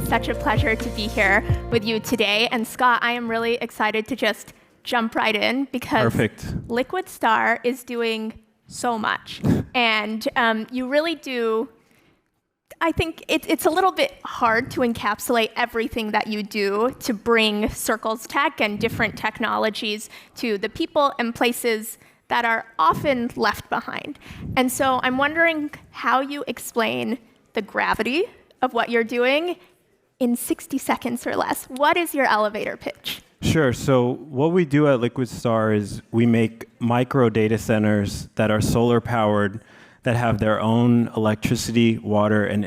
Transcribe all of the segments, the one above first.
such a pleasure to be here with you today. And Scott, I am really excited to just jump right in because Liquidstar is doing so much. And you really do, I think it's a little bit hard to encapsulate everything that you do to bring Circles Tech and different technologies to the people and places that are often left behind. And so I'm wondering how you explain the gravity of what you're doing in 60 seconds or less. What is your elevator pitch? Sure. So what we do at Liquidstar is we make micro data centers that are solar powered, that have their own electricity, water, and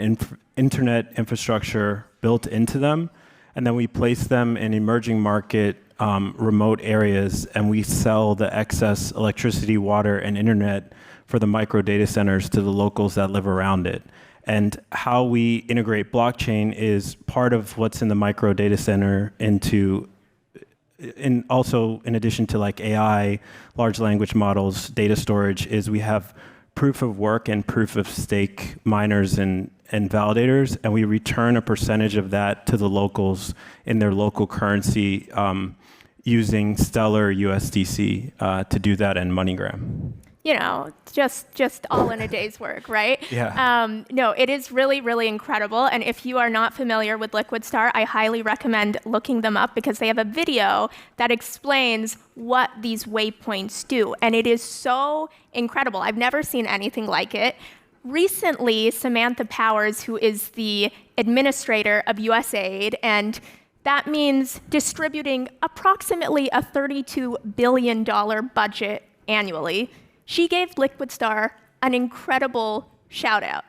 internet infrastructure built into them. And then we place them in emerging market remote areas, and we sell the excess electricity, water, and internet for the micro data centers to the locals that live around it. And how we integrate blockchain is part of what's in the micro data center also in addition to like AI, large language models, data storage, is we have proof of work and proof of stake miners and validators, and we return a percentage of that to the locals in their local currency using Stellar USDC to do that in MoneyGram. You know, just all in a day's work, right? Yeah. No, it is really, really incredible. And if you are not familiar with Liquidstar, I highly recommend looking them up because they have a video that explains what these waypoints do. And it is so incredible. I've never seen anything like it. Recently, Samantha Powers, who is the administrator of USAID, and that means distributing approximately a $32 billion budget annually, she gave Liquidstar an incredible shout out.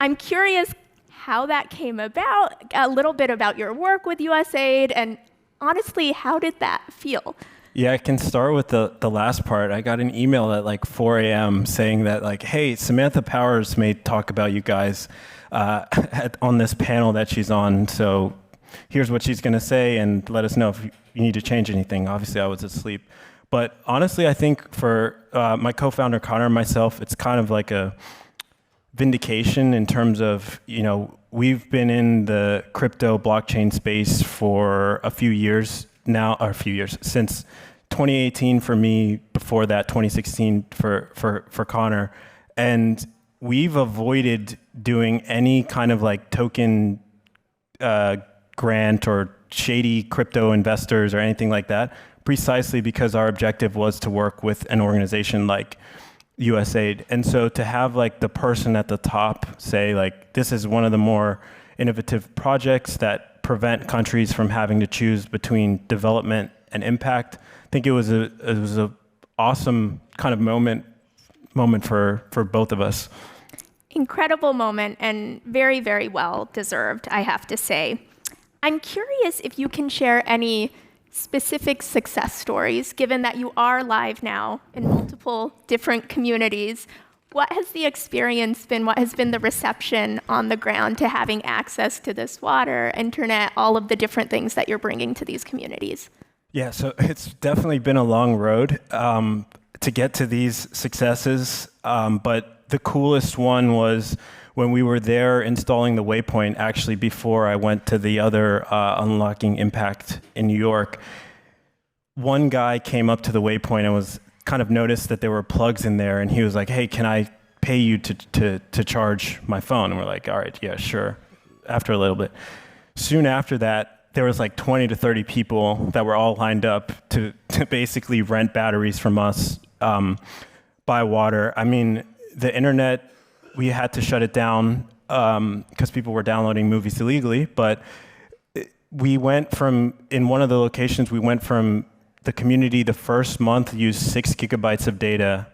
I'm curious how that came about, a little bit about your work with USAID, and honestly, how did that feel? Yeah, I can start with the last part. I got an email at like 4 a.m. saying that like, hey, Samantha Powers may talk about you guys on this panel that she's on, so here's what she's gonna say and let us know if you need to change anything. Obviously, I was asleep. But honestly, I think for my co-founder Connor and myself, it's kind of like a vindication in terms of, you know, we've been in the crypto blockchain space for a few years now, or a few years, since 2018 for me, before that 2016 for Connor. And we've avoided doing any kind of like token grant or shady crypto investors or anything like that, precisely because our objective was to work with an organization like USAID. And so to have like the person at the top say like, this is one of the more innovative projects that prevent countries from having to choose between development and impact, I think it was a awesome kind of moment for both of us. Incredible moment and very, very well deserved, I have to say. I'm curious if you can share any specific success stories, given that you are live now in multiple different communities. What has the experience been? What has been the reception on the ground to having access to this water, internet, all of the different things that you're bringing to these communities? Yeah, so it's definitely been a long road to get to these successes, but the coolest one was when we were there installing the Waypoint, actually before I went to the other Unlocking Impact in New York. One guy came up to the Waypoint and was kind of noticed that there were plugs in there, and he was like, hey, can I pay you to charge my phone? And we're like, all right, yeah, sure, after a little bit. Soon after that, there was like 20 to 30 people that were all lined up to basically rent batteries from us, buy water. I mean, the internet, we had to shut it down because people were downloading movies illegally, but we went from, in one of the locations, we went from the community the first month used 6 gigabytes of data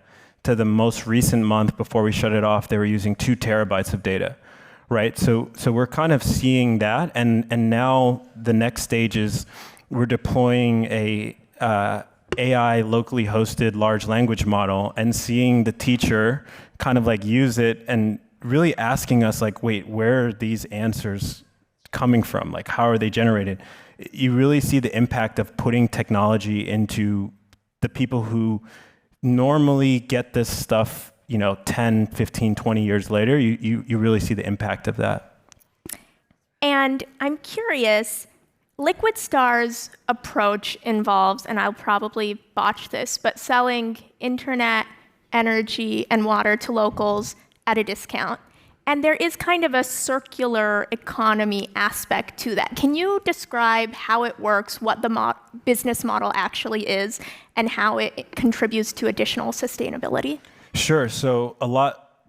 to the most recent month before we shut it off, they were using 2 terabytes of data, right? So we're kind of seeing that, and now the next stage is we're deploying a AI locally hosted large language model and seeing the teacher kind of like use it and really asking us like, wait, where are these answers coming from? Like, how are they generated? You really see the impact of putting technology into the people who normally get this stuff, you know, 10, 15, 20 years later. You really see the impact of that. And And I'm curious, Liquidstar's approach involves, and I'll probably botch this, but selling internet, energy, and water to locals at a discount. And there is kind of a circular economy aspect to that. Can you describe how it works, what the business model actually is, and how it contributes to additional sustainability? Sure. So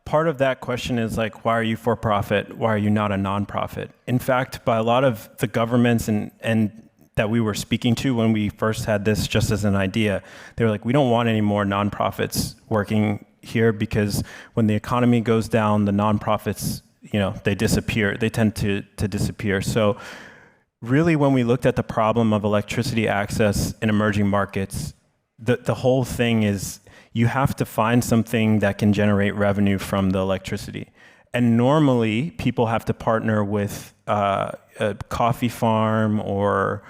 part of that question is like, why are you for profit? Why are you not a nonprofit? In fact, by a lot of the governments and that we were speaking to when we first had this just as an idea, they were like, we don't want any more nonprofits working here because when the economy goes down, the nonprofits, they disappear. They tend to disappear. So really, when we looked at the problem of electricity access in emerging markets, the whole thing is you have to find something that can generate revenue from the electricity. And normally, people have to partner with a coffee farm or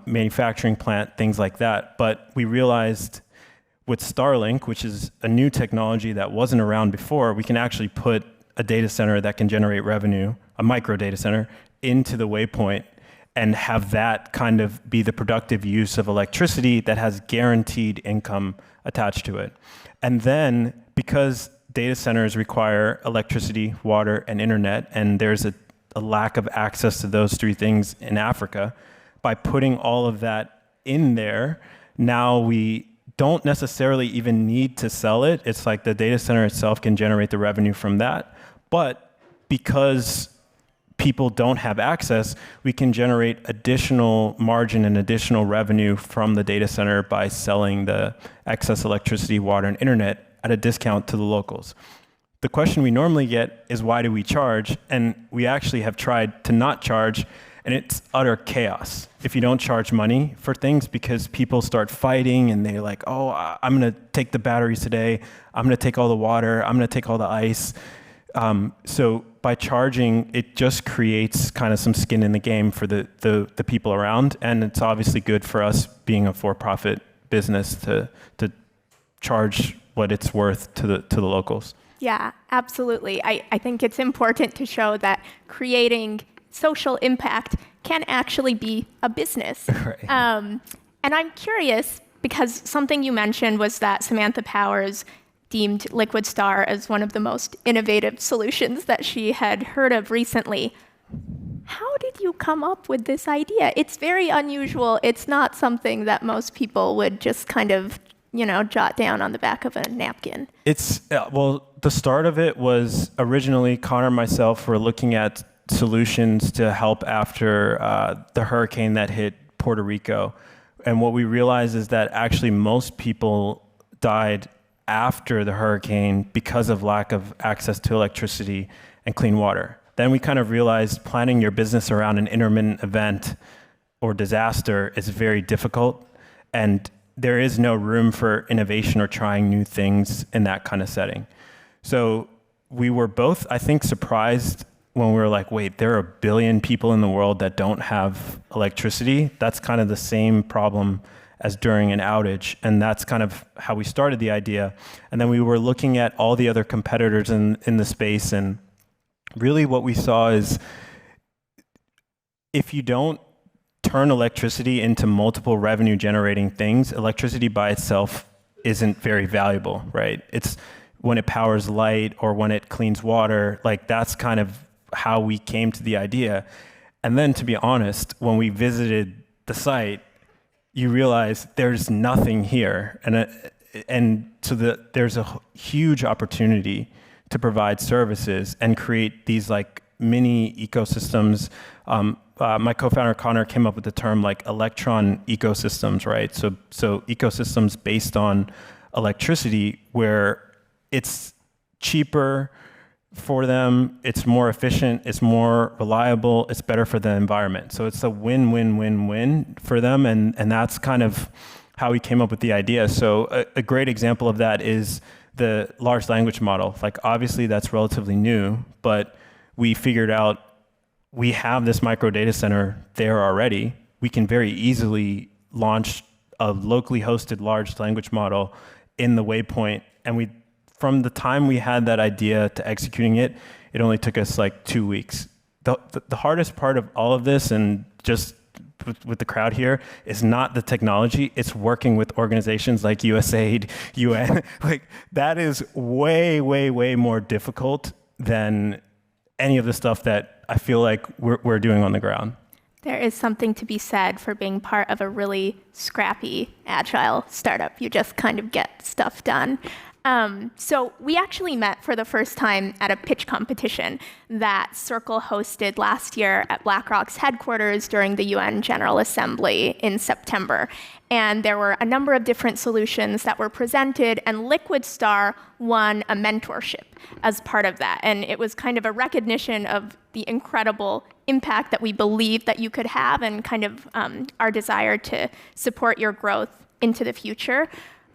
manufacturing plant, things like that. But we realized with Starlink, which is a new technology that wasn't around before, we can actually put a data center that can generate revenue, a micro data center, into the Waypoint and have that kind of be the productive use of electricity that has guaranteed income attached to it. And then, because data centers require electricity, water, and internet, and there's a lack of access to those three things in Africa, by putting all of that in there, now we don't necessarily even need to sell it. It's like the data center itself can generate the revenue from that. But because people don't have access, we can generate additional margin and additional revenue from the data center by selling the excess electricity, water, and internet at a discount to the locals. The question we normally get is, why do we charge? And we actually have tried to not charge, and it's utter chaos if you don't charge money for things, because people start fighting and they're like, oh, I'm going to take the batteries today. I'm going to take all the water. I'm going to take all the ice. So by charging, it just creates kind of some skin in the game for the people around. And it's obviously good for us being a for-profit business to charge what it's worth to the locals. Yeah, absolutely. I think it's important to show that creating social impact can actually be a business. Right. And I'm curious, because something you mentioned was that Samantha Powers deemed Liquidstar as one of the most innovative solutions that she had heard of recently. How did you come up with this idea? It's very unusual. It's not something that most people would just kind of, jot down on the back of a napkin. The start of it was originally Connor and myself were looking at solutions to help after the hurricane that hit Puerto Rico. And what we realized is that actually most people died after the hurricane because of lack of access to electricity and clean water. Then we kind of realized planning your business around an intermittent event or disaster is very difficult, and there is no room for innovation or trying new things in that kind of setting. So we were both, I think, surprised when we were like, wait, there are 1 billion people in the world that don't have electricity. That's kind of the same problem as during an outage. And that's kind of how we started the idea. And then we were looking at all the other competitors in the space. And really what we saw is if you don't turn electricity into multiple revenue generating things, electricity by itself isn't very valuable, right? It's when it powers light or when it cleans water, like that's kind of how we came to the idea. And then, to be honest, when we visited the site, you realize there's nothing here. And so there's a huge opportunity to provide services and create these like mini ecosystems. My co-founder Connor came up with the term like electron ecosystems, right? So ecosystems based on electricity where it's cheaper for them, it's more efficient, it's more reliable, it's better for the environment. So it's a win-win-win-win for them, and that's kind of how we came up with the idea. So a great example of that is the large language model. Like obviously that's relatively new, but we figured out we have this micro data center there already. We can very easily launch a locally hosted large language model in the Waypoint, and from the time we had that idea to executing it, it only took us like 2 weeks. the hardest part of all of this, and just with the crowd here, is not the technology. It's working with organizations like USAID, UN. Like, that is way, way, way more difficult than any of the stuff that I feel like we're doing on the ground. There is something to be said for being part of a really scrappy, agile startup. You just kind of get stuff done. So we actually met for the first time at a pitch competition that Circle hosted last year at BlackRock's headquarters during the UN General Assembly in September. And there were a number of different solutions that were presented, and Liquidstar won a mentorship as part of that. And it was kind of a recognition of the incredible impact that we believe that you could have, and kind of our desire to support your growth into the future.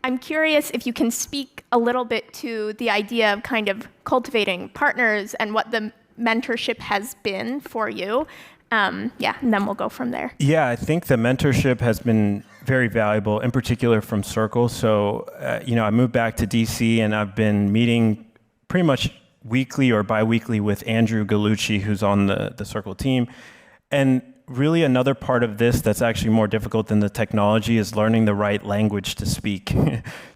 I'm curious if you can speak a little bit to the idea of kind of cultivating partners and what the mentorship has been for you. And then we'll go from there. Yeah, I think the mentorship has been very valuable, in particular from Circle. So, I moved back to DC, and I've been meeting pretty much weekly or bi-weekly with Andrew Gallucci, who's on the Circle team. And really, another part of this that's actually more difficult than the technology is learning the right language to speak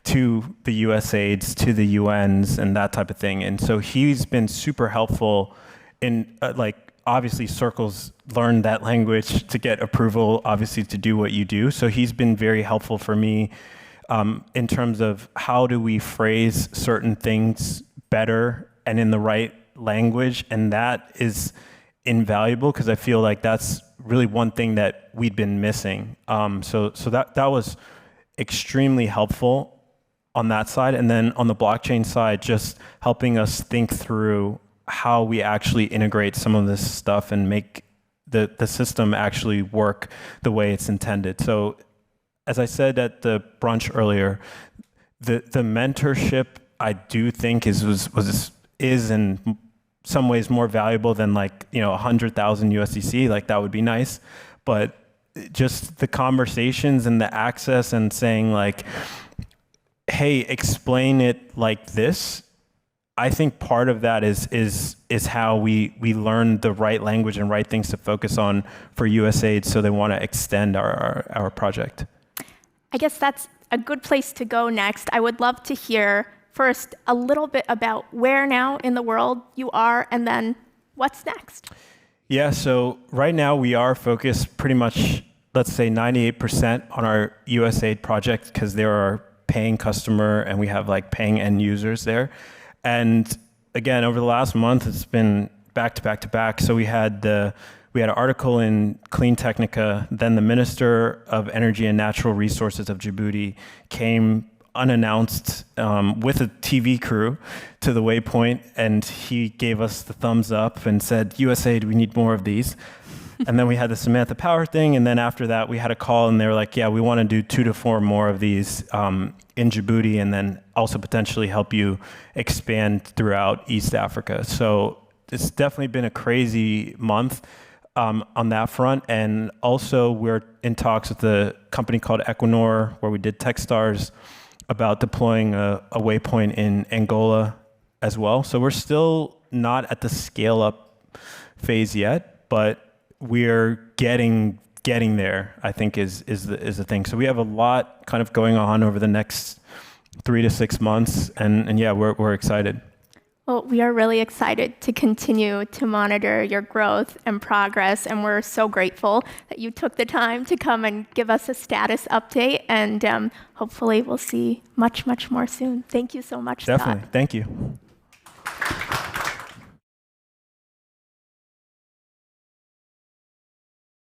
to the USAIDs, to the UNs, and that type of thing. And so he's been super helpful in, obviously Circle's learned that language to get approval, obviously, to do what you do. So he's been very helpful for me in terms of how do we phrase certain things better and in the right language. And that is invaluable, because I feel like that's really one thing that we'd been missing. So that was extremely helpful on that side. And then on the blockchain side, just helping us think through how we actually integrate some of this stuff and make the system actually work the way it's intended. So as I said at the brunch earlier, the mentorship, I do think is in some ways more valuable than 100,000 USDC. Like, that would be nice, but just the conversations and the access and saying hey, explain it like this. I think part of that is how we learn the right language and right things to focus on for USAID, so they want to extend our project. I guess that's a good place to go next. I would love to hear first a little bit about where now in the world you are, and then what's next. Yeah, so right now we are focused pretty much, let's say 98% on our USAID project, because there are paying customer and we have paying end users there. And again, over the last month, it's been back to back to back. So we had an article in Clean Technica, then the Minister of Energy and Natural Resources of Djibouti came unannounced with a TV crew to the Waypoint, and he gave us the thumbs up and said, USAID, we need more of these. And then we had the Samantha Power thing, and then after that we had a call, and they were like, yeah, we want to do 2 to 4 more of these in Djibouti, and then also potentially help you expand throughout East Africa. So it's definitely been a crazy month on that front. And also we're in talks with a company called Equinor, where we did Techstars, about deploying a waypoint in Angola as well. So we're still not at the scale up phase yet, but we're getting there, I think is the thing. So we have a lot kind of going on over the next 3 to 6 months, and yeah, we're excited. Well, we are really excited to continue to monitor your growth and progress, and we're so grateful that you took the time to come and give us a status update, and hopefully we'll see much, much more soon. Thank you so much, Scott. Definitely. Thank you.